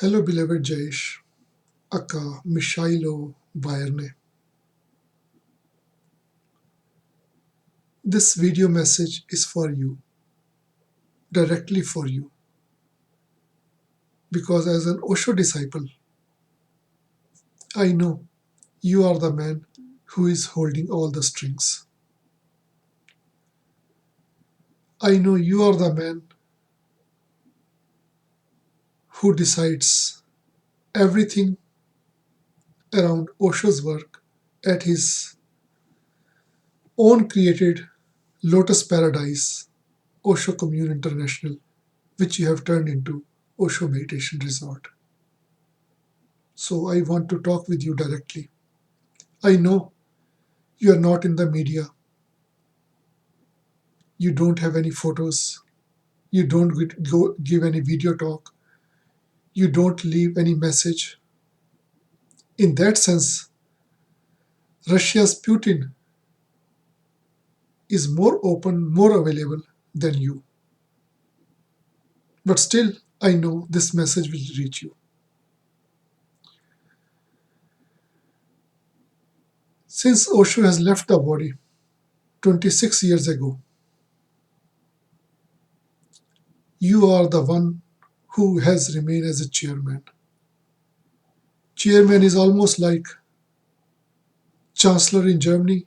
Hello, beloved Jayesh, Akka, Mishailo, Bayerne. This video message is for you, directly for you, because as an Osho disciple, I know you are the man who is holding all the strings. I know you are the man who decides everything around Osho's work at his own created Lotus Paradise, Osho Commune International, which you have turned into Osho Meditation Resort. So I want to talk with you directly. I know you are not in the media. You don't have any photos. You don't give any video talk. You don't leave any message. In that sense, Russia's Putin is more open, more available than you. But still, I know this message will reach you. Since Osho has left the body 26 years ago, you are the one who has remained as a chairman. Chairman is almost like Chancellor in Germany,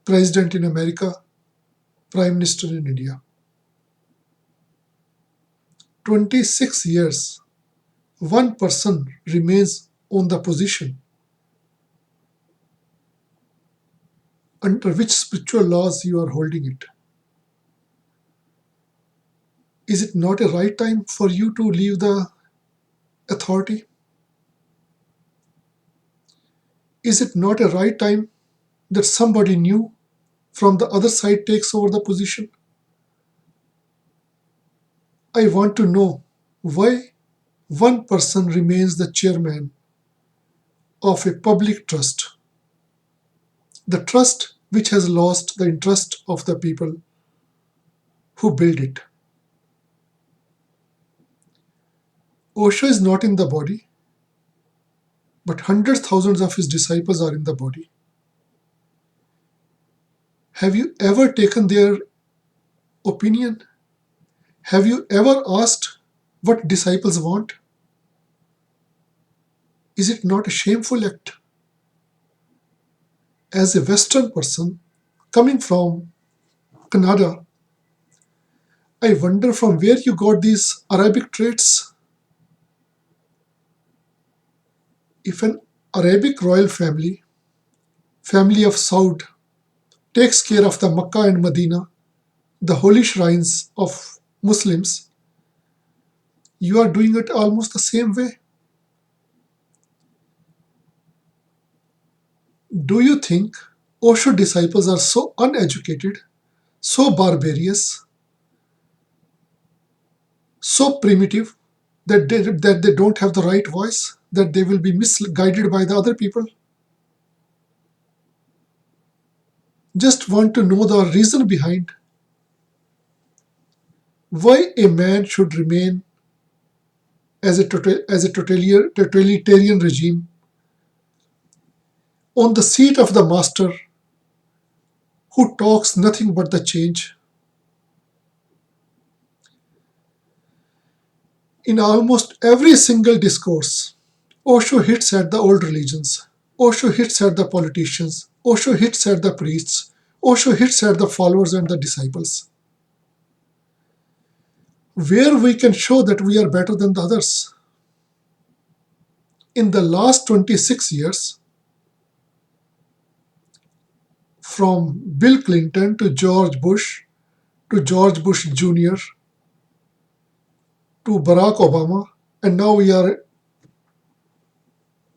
President in America, Prime Minister in India. 26 years, one person remains on the position. Under which spiritual laws you are holding it? Is it not a right time for you to leave the authority? Is it not a right time that somebody new from the other side takes over the position? I want to know why one person remains the chairman of a public trust, the trust which has lost the interest of the people who build it. Osho is not in the body, but hundreds, thousands of his disciples are in the body. Have you ever taken their opinion? Have you ever asked what disciples want? Is it not a shameful act? As a Western person coming from Canada, I wonder from where you got these Arabic traits. If an Arabic royal family, family of Saud, takes care of the Makkah and Medina, the holy shrines of Muslims, you are doing it almost the same way. Do you think Osho disciples are so uneducated, so barbarous, so primitive that they don't have the right voice, that they will be misguided by the other people? Just want to know the reason behind why a man should remain as a totalitarian regime on the seat of the master who talks nothing but the change. In almost every single discourse, Osho hits at the old religions, Osho hits at the politicians, Osho hits at the priests, Osho hits at the followers and the disciples. Where we can show that we are better than the others. In the last 26 years, from Bill Clinton to George Bush Jr. to Barack Obama, and now we are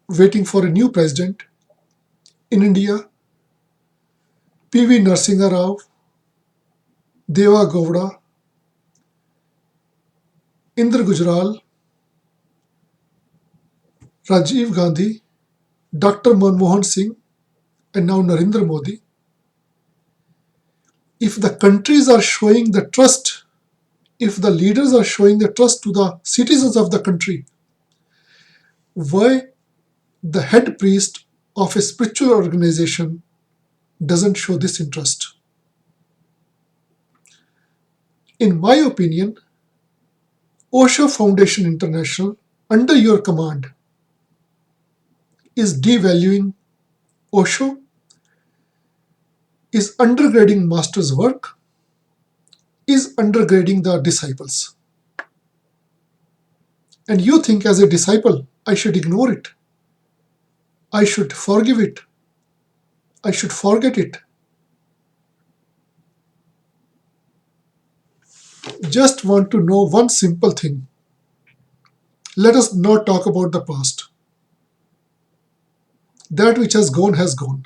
waiting for a new president in India, P.V. Narasimha Rao, Deva Gowda, Indra Gujral, Rajiv Gandhi, Dr. Manmohan Singh, and now Narendra Modi. If the countries are showing the trust, if the leaders are showing the trust to the citizens of the country, Why the head priest of a spiritual organization doesn't show this interest? In my opinion, Osho Foundation International, under your command, is devaluing Osho, is undergrading Master's work, is undergrading the disciples. And you think as a disciple, I should ignore it. I should forgive it. I should forget it. Just want to know one simple thing. Let us not talk about the past. That which has gone has gone.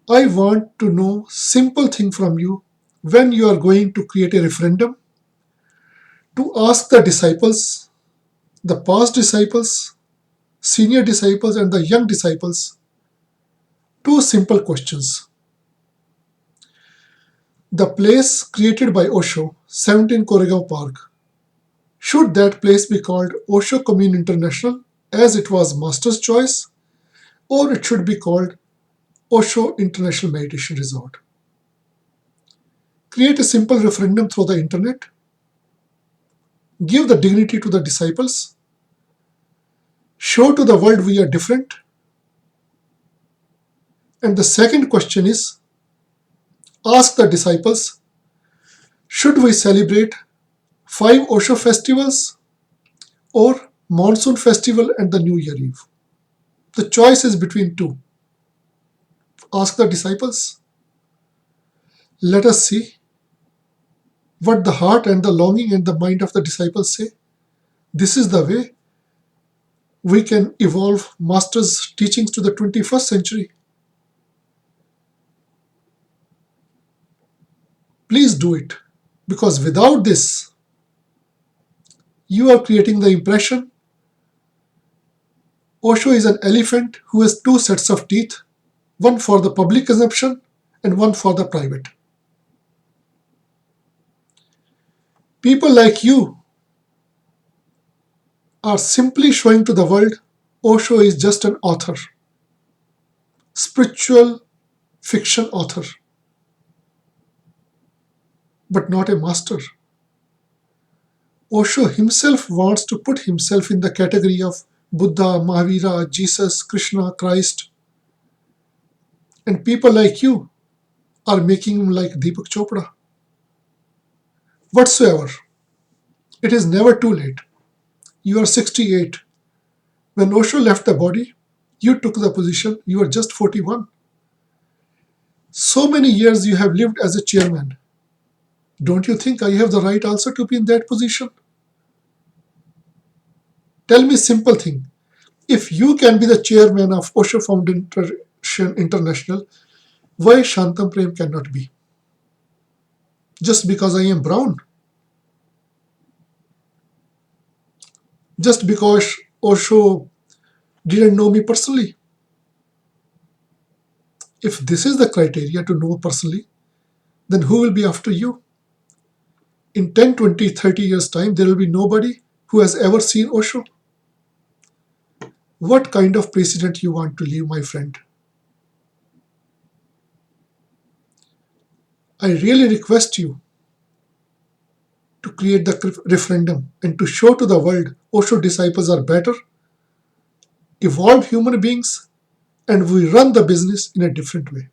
I want to know simple thing from you when you are going to create a referendum to ask the disciples, the past disciples, senior disciples and the young disciples two simple questions. The place created by Osho, 17 Koregaon Park, should that place be called Osho Commune International as it was Master's choice, or it should be called Osho International Meditation Resort? Create a simple referendum through the internet. Give the dignity to the disciples. Show to the world we are different. And the second question is, ask the disciples, should we celebrate 5 Osho festivals or Monsoon Festival and the New Year Eve? The choice is between two. Ask the disciples. Let us see what the heart and the longing and the mind of the disciples say. This is the way we can evolve Master's teachings to the 21st century. Please do it, because without this, you are creating the impression Osho is an elephant who has 2 sets of teeth, one for the public consumption and one for the private. People like you are simply showing to the world Osho is just an author, spiritual fiction author, but not a master. Osho himself wants to put himself in the category of Buddha, Mahavira, Jesus, Krishna, Christ. And people like you are making him like Deepak Chopra. Whatsoever, it is never too late. You are 68. When Osho left the body, you took the position, you were just 41. So many years you have lived as a chairman. Don't you think I have the right also to be in that position? Tell me simple thing. If you can be the chairman of Osho Foundation International, why Shantam Prem cannot be? Just because I am brown? Just because Osho didn't know me personally? If this is the criteria to know personally, then who will be after you? In 10, 20, 30 years' time, there will be nobody who has ever seen Osho. What kind of precedent you want to leave, my friend? I really request you to create the referendum and to show to the world Osho disciples are better, evolved human beings, and we run the business in a different way.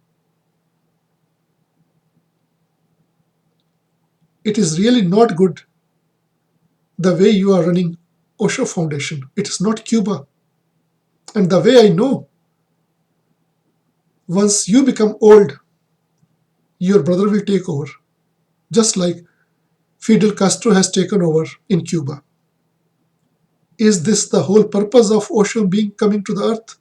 It is really not good the way you are running Osho Foundation. It is not Cuba. And the way I know, once you become old, your brother will take over, just like Fidel Castro has taken over in Cuba. Is this the whole purpose of Osho being coming to the earth?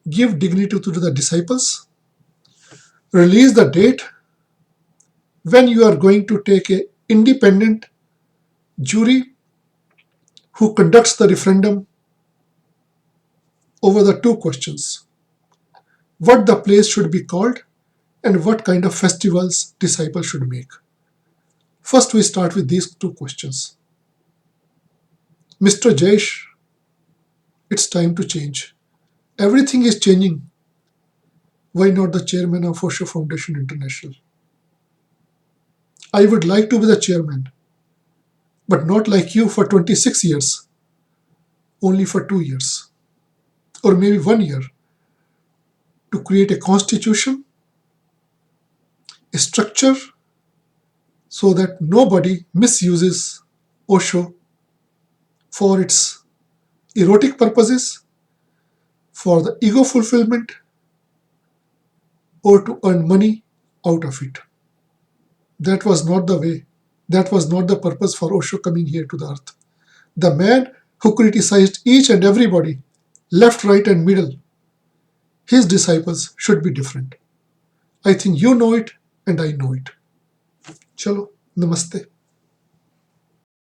Give dignity to the disciples. Release the date when you are going to take an independent jury who conducts the referendum over the 2 questions. What the place should be called and what kind of festivals disciples should make. First, we start with these 2 questions. Mr. Jayesh, it's time to change. Everything is changing. Why not the chairman of Osho Foundation International? I would like to be the chairman, but not like you for 26 years, only for 2 years, or maybe 1 year, to create a constitution, a structure, so that nobody misuses Osho for its erotic purposes, for the ego fulfillment, or to earn money out of it. That was not the way. That was not the purpose for Osho coming here to the earth. The man who criticized each and everybody, left, right, and middle, his disciples should be different. I think you know it and I know it. Chalo, namaste.